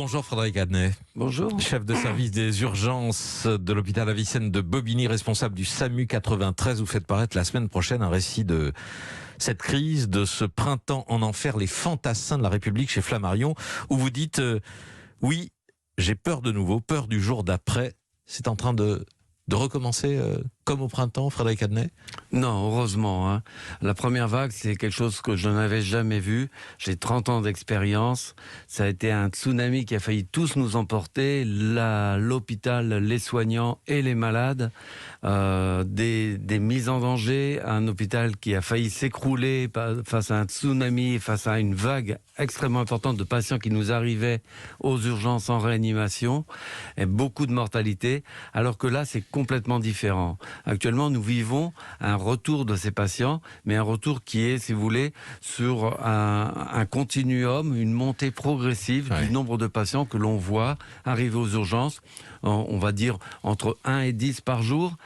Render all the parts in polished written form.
Bonjour Frédéric Adnet. Bonjour. Chef de service des urgences de l'hôpital Avicenne de Bobigny, responsable du SAMU 93. Vous faites paraître la semaine prochaine un récit de cette crise, de ce printemps en enfer, les fantassins de la République chez Flammarion, où vous dites oui, j'ai peur de nouveau, peur du jour d'après. C'est en train de recommencer comme au printemps, Frédéric Adnet? Non, heureusement. La première vague, c'est quelque chose que je n'avais jamais vu. J'ai 30 ans d'expérience. Ça a été un tsunami qui a failli tous nous emporter. L'hôpital, les soignants et les malades. Des mises en danger. Un hôpital qui a failli s'écrouler face à un tsunami, face à une vague extrêmement importante de patients qui nous arrivaient aux urgences en réanimation. Et beaucoup de mortalité. Alors que là, c'est complètement différent. Actuellement, nous vivons un retour de ces patients, mais un retour qui est, si vous voulez, sur un continuum, une montée progressive du nombre de patients que l'on voit arriver aux urgences. On va dire entre 1 et 10 par jour.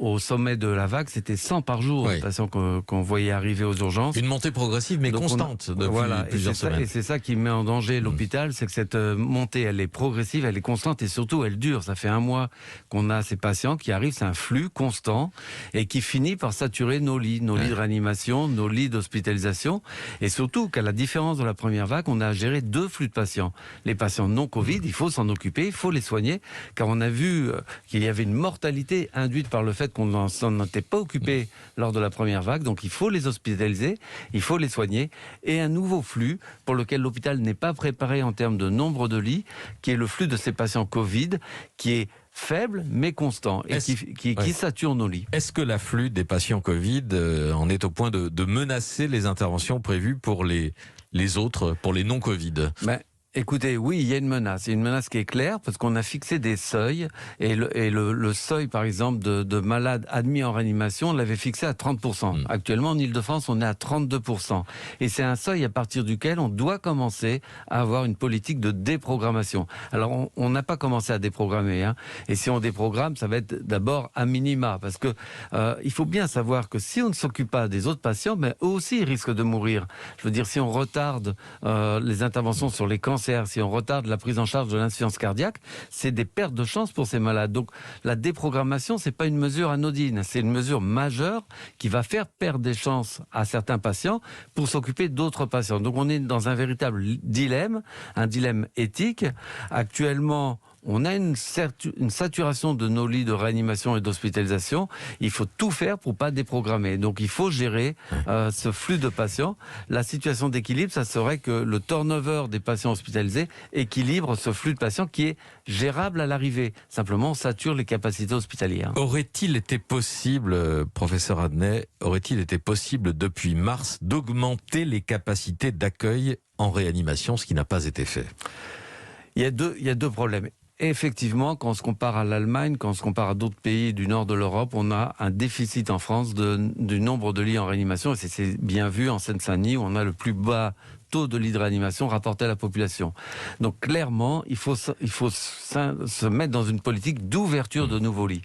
Au sommet de la vague, c'était 100 par jour, les patients qu'on voyait arriver aux urgences. Une montée progressive, mais donc constante depuis plusieurs semaines. Et c'est ça qui met en danger l'hôpital, c'est que cette montée, elle est progressive, elle est constante et surtout, elle dure. Ça fait un mois qu'on a ces patients qui arrivent, c'est un flux constant et qui finit par saturer nos lits de réanimation, nos lits d'hospitalisation. Et surtout qu'à la différence de la première vague, on a géré 2 flux de patients. Les patients non Covid, il faut s'en occuper, il faut les soigner, car on a vu qu'il y avait une mortalité induite par le fait qu'on ne s'en était pas occupé lors de la première vague. Donc il faut les hospitaliser, il faut les soigner. Et un nouveau flux pour lequel l'hôpital n'est pas préparé en termes de nombre de lits, qui est le flux de ces patients Covid, qui est faible mais constant et qui sature nos lits. Est-ce que l'afflux des patients Covid en est au point de menacer les interventions prévues pour les autres, pour les non-Covid? Écoutez, oui, il y a une menace. Il y a une menace qui est claire parce qu'on a fixé des seuils et le seuil, par exemple, de malades admis en réanimation, on l'avait fixé à 30%. Actuellement, en Ile-de-France, on est à 32%. Et c'est un seuil à partir duquel on doit commencer à avoir une politique de déprogrammation. Alors, on n'a pas commencé à déprogrammer. Et si on déprogramme, ça va être d'abord à minima. Parce que il faut bien savoir que si on ne s'occupe pas des autres patients, eux aussi ils risquent de mourir. Je veux dire, si on retarde les interventions sur les cancers, si on retarde la prise en charge de l'insuffisance cardiaque, c'est des pertes de chance pour ces malades. Donc la déprogrammation, c'est pas une mesure anodine, c'est une mesure majeure qui va faire perdre des chances à certains patients pour s'occuper d'autres patients. Donc on est dans un véritable dilemme, un dilemme éthique. Actuellement, on a une saturation de nos lits de réanimation et d'hospitalisation. Il faut tout faire pour pas déprogrammer. Donc il faut gérer ce flux de patients. La situation d'équilibre, ça serait que le turnover des patients hospitalisés équilibre ce flux de patients qui est gérable à l'arrivée. Simplement, on sature les capacités hospitalières. Aurait-il été possible, professeur Adnet, depuis mars d'augmenter les capacités d'accueil en réanimation, ce qui n'a pas été fait? Il y a deux problèmes. Effectivement, quand on se compare à l'Allemagne, quand on se compare à d'autres pays du nord de l'Europe, on a un déficit en France du nombre de lits en réanimation. Et c'est bien vu en Seine-Saint-Denis où on a le plus bas taux de lits de réanimation rapporté à la population. Donc clairement, il faut se mettre dans une politique d'ouverture de nouveaux lits.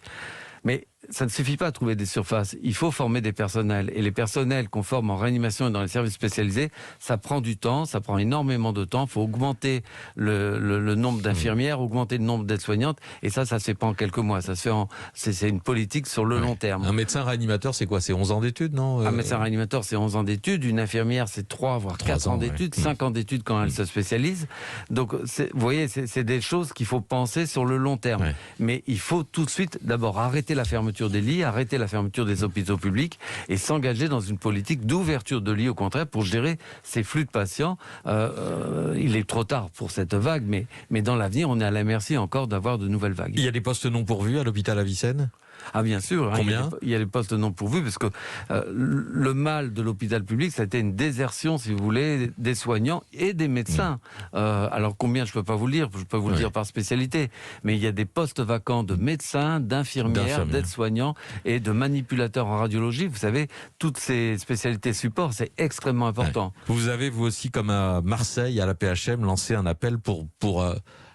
Mais ça ne suffit pas à trouver des surfaces. Il faut former des personnels. Et les personnels qu'on forme en réanimation et dans les services spécialisés, ça prend du temps, ça prend énormément de temps. Il faut augmenter le nombre d'infirmières, augmenter le nombre d'aides-soignantes. Et ça se fait pas en quelques mois. Ça se fait c'est une politique sur le long terme. Un médecin réanimateur, c'est quoi? C'est 11 ans d'études, non? Un médecin réanimateur, c'est 11 ans d'études. Une infirmière, c'est 3 voire 4 ans d'études, 5 ans d'études quand elle se spécialise. Donc, vous voyez, c'est des choses qu'il faut penser sur le long terme. Mais il faut tout de suite, d'abord, arrêter la fermeture des lits, arrêter la fermeture des hôpitaux publics et s'engager dans une politique d'ouverture de lits, au contraire, pour gérer ces flux de patients. Il est trop tard pour cette vague, mais dans l'avenir, on est à la merci encore d'avoir de nouvelles vagues. Il y a des postes non pourvus à l'hôpital Avicenne? Ah bien sûr, Combien? Il y a les postes non pourvus parce que le mal de l'hôpital public, ça a été une désertion, si vous voulez, des soignants et des médecins. Alors combien, je peux pas vous le dire, je peux vous le dire par spécialité, mais il y a des postes vacants de médecins, d'infirmières, d'aides-soignants et de manipulateurs en radiologie. Vous savez, toutes ces spécialités support, c'est extrêmement important. Vous avez, vous aussi, comme à Marseille, à la PHM, lancé un appel pour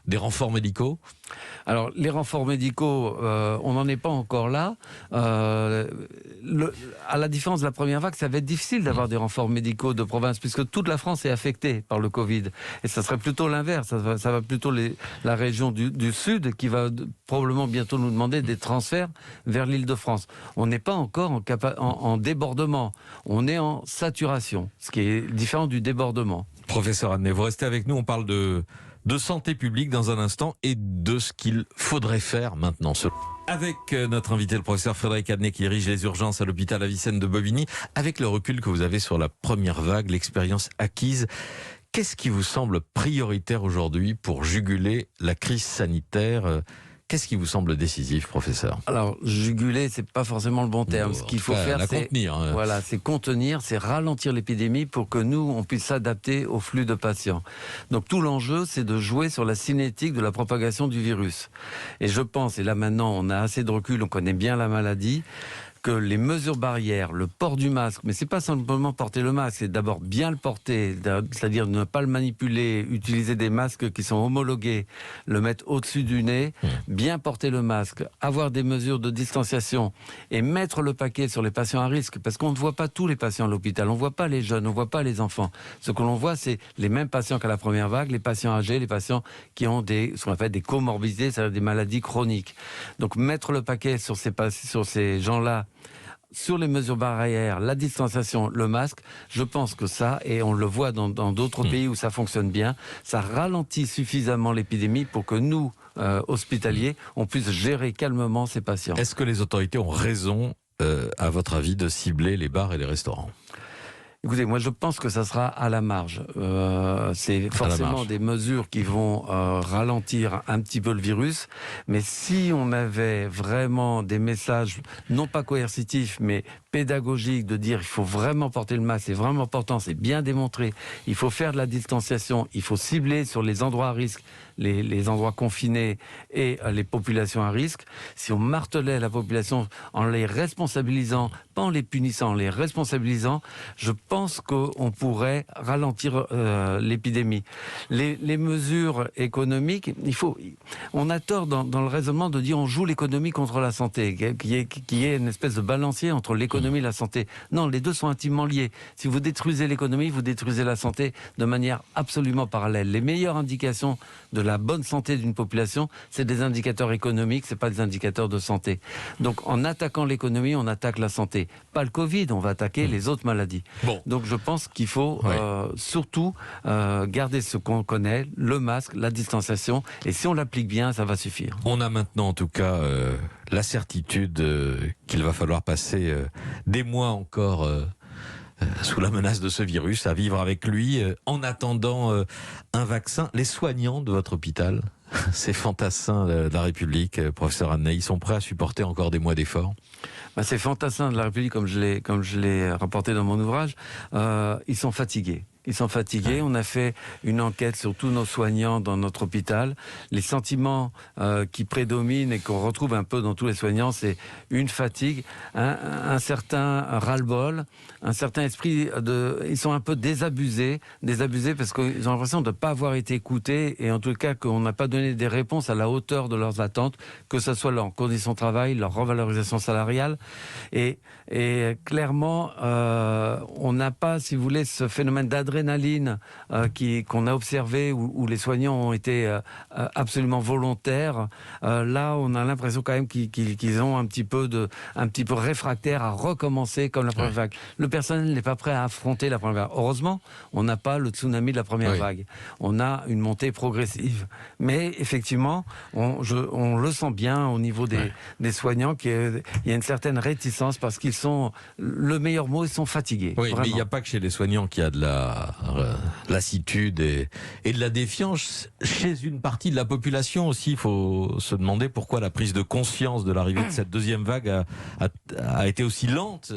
des renforts médicaux? Alors, les renforts médicaux, on n'en est pas encore là. À la différence de la première vague, ça va être difficile d'avoir des renforts médicaux de province, puisque toute la France est affectée par le Covid. Et ça serait plutôt l'inverse. Ça va plutôt la région du Sud qui va probablement bientôt nous demander des transferts vers l'Île-de-France. On n'est pas encore en débordement. On est en saturation, ce qui est différent du débordement. Professeur Adnet, vous restez avec nous, on parle de santé publique dans un instant et de ce qu'il faudrait faire maintenant. Avec notre invité, le professeur Frédéric Adnet, qui dirige les urgences à l'hôpital Avicenne de Bobigny, avec le recul que vous avez sur la première vague, l'expérience acquise, qu'est-ce qui vous semble prioritaire aujourd'hui pour juguler la crise sanitaire ? Qu'est-ce qui vous semble décisif, professeur? Alors, juguler, c'est pas forcément le bon terme. Ce qu'il faut faire, c'est contenir. Voilà, c'est contenir, c'est ralentir l'épidémie pour que nous, on puisse s'adapter au flux de patients. Donc, tout l'enjeu, c'est de jouer sur la cinétique de la propagation du virus. Et je pense, et là maintenant, on a assez de recul, on connaît bien la maladie, que les mesures barrières, le port du masque, mais c'est pas simplement porter le masque, c'est d'abord bien le porter, c'est-à-dire ne pas le manipuler, utiliser des masques qui sont homologués, le mettre au-dessus du nez, bien porter le masque, avoir des mesures de distanciation et mettre le paquet sur les patients à risque, parce qu'on ne voit pas tous les patients à l'hôpital, on ne voit pas les jeunes, on ne voit pas les enfants. Ce que l'on voit, c'est les mêmes patients qu'à la première vague, les patients âgés, les patients qui ont ce qu'on appelle des comorbidités, c'est-à-dire des maladies chroniques. Donc mettre le paquet sur ces gens-là, sur les mesures barrières, la distanciation, le masque, je pense que ça, et on le voit dans d'autres pays où ça fonctionne bien, ça ralentit suffisamment l'épidémie pour que nous, hospitaliers, on puisse gérer calmement ces patients. Est-ce que les autorités ont raison, à votre avis, de cibler les bars et les restaurants ? Écoutez, moi je pense que ça sera à la marge. C'est forcément des mesures qui vont ralentir un petit peu le virus. Mais si on avait vraiment des messages, non pas coercitifs, mais pédagogiques, de dire il faut vraiment porter le masque, c'est vraiment important, c'est bien démontré. Il faut faire de la distanciation, il faut cibler sur les endroits à risque, les endroits confinés et les populations à risque. Si on martelait la population en les responsabilisant, pas en les punissant, en les responsabilisant, je pense qu'on pourrait ralentir l'épidémie. Les mesures économiques, on a tort dans le raisonnement de dire on joue l'économie contre la santé, qui est une espèce de balancier entre l'économie et la santé. Non, les deux sont intimement liés. Si vous détruisez l'économie, vous détruisez la santé de manière absolument parallèle. Les meilleures indications de la bonne santé d'une population, c'est des indicateurs économiques, c'est pas des indicateurs de santé. Donc en attaquant l'économie, on attaque la santé. Pas le Covid, on va attaquer les autres maladies. Bon. Donc je pense qu'il faut surtout garder ce qu'on connaît, le masque, la distanciation, et si on l'applique bien, ça va suffire. On a maintenant en tout cas la certitude qu'il va falloir passer des mois encore sous la menace de ce virus, à vivre avec lui, en attendant un vaccin. Les soignants de votre hôpital, ces fantassins de la République, professeur Adnet, ils sont prêts à supporter encore des mois d'efforts? Ces fantassins de la République, comme je l'ai rapporté dans mon ouvrage, ils sont fatigués. Ils sont fatigués. On a fait une enquête sur tous nos soignants dans notre hôpital. Les sentiments qui prédominent et qu'on retrouve un peu dans tous les soignants, c'est une fatigue, un certain ras-le-bol, un certain esprit ils sont un peu désabusés parce qu'ils ont l'impression de ne pas avoir été écoutés et en tout cas qu'on n'a pas donné des réponses à la hauteur de leurs attentes, que ce soit leurs conditions de travail, leur revalorisation salariale. Et clairement, on n'a pas, si vous voulez, ce phénomène d'adrénaline qu'on a observé où les soignants ont été absolument volontaires. Là, on a l'impression quand même qu'ils ont un petit peu réfractaires à recommencer comme la première vague. Le personnel n'est pas prêt à affronter la première vague. Heureusement, on n'a pas le tsunami de la première vague. On a une montée progressive. Mais effectivement, on le sent bien au niveau des soignants qu'il y a une certaine réticence parce qu'ils sont, le meilleur mot, ils sont fatigués. Oui, vraiment. Mais il n'y a pas que chez les soignants qu'il y a de la lassitude et de la défiance. Chez une partie de la population aussi, il faut se demander pourquoi la prise de conscience de l'arrivée de cette deuxième vague a été aussi lente.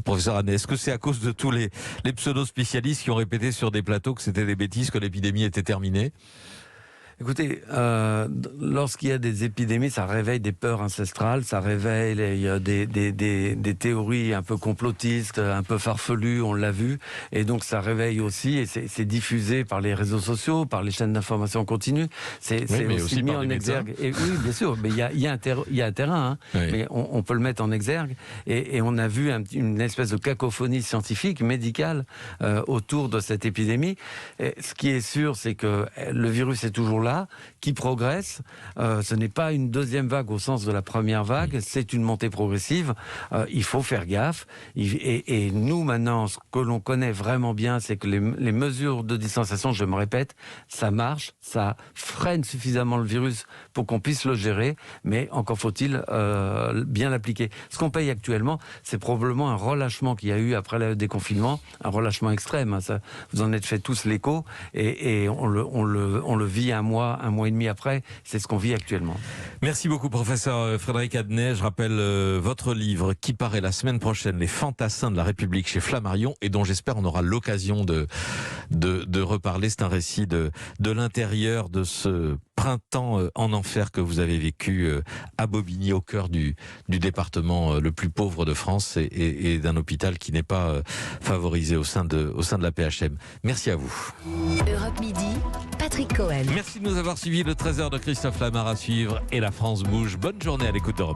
Professeur Adnet, est-ce que c'est à cause de tous les pseudo-spécialistes qui ont répété sur des plateaux que c'était des bêtises, que l'épidémie était terminée ? Écoutez, lorsqu'il y a des épidémies, ça réveille des peurs ancestrales, ça réveille des théories un peu complotistes, un peu farfelues, on l'a vu, et donc ça réveille aussi, et c'est diffusé par les réseaux sociaux, par les chaînes d'information continue, c'est aussi mis en exergue. Et oui, bien sûr, mais il y a un terrain, hein, oui. Mais on peut le mettre en exergue, et on a vu une espèce de cacophonie scientifique, médicale, autour de cette épidémie. Et ce qui est sûr, c'est que le virus est toujours là, qui progresse. Ce n'est pas une deuxième vague au sens de la première vague, c'est une montée progressive. Il faut faire gaffe. Et nous, maintenant, ce que l'on connaît vraiment bien, c'est que les mesures de distanciation, je me répète, ça marche, ça freine suffisamment le virus pour qu'on puisse le gérer, mais encore faut-il bien l'appliquer. Ce qu'on paye actuellement, c'est probablement un relâchement qu'il y a eu après le déconfinement, un relâchement extrême. Ça, vous en êtes fait tous l'écho, et on le vit un mois et demi après, c'est ce qu'on vit actuellement. Merci beaucoup, professeur Frédéric Adnet. Je rappelle votre livre qui paraît la semaine prochaine, Les Fantassins de la République, chez Flammarion, et dont j'espère on aura l'occasion de reparler. C'est un récit de l'intérieur de ce printemps en enfer que vous avez vécu à Bobigny, au cœur du département le plus pauvre de France, et d'un hôpital qui n'est pas favorisé au sein de la PHM. Merci à vous. Europe Midi, Patrick Cohen. Merci de nous avoir suivis. Le 13h de Christophe Lamar à suivre, et la France bouge. Bonne journée à l'écoute d'Europe.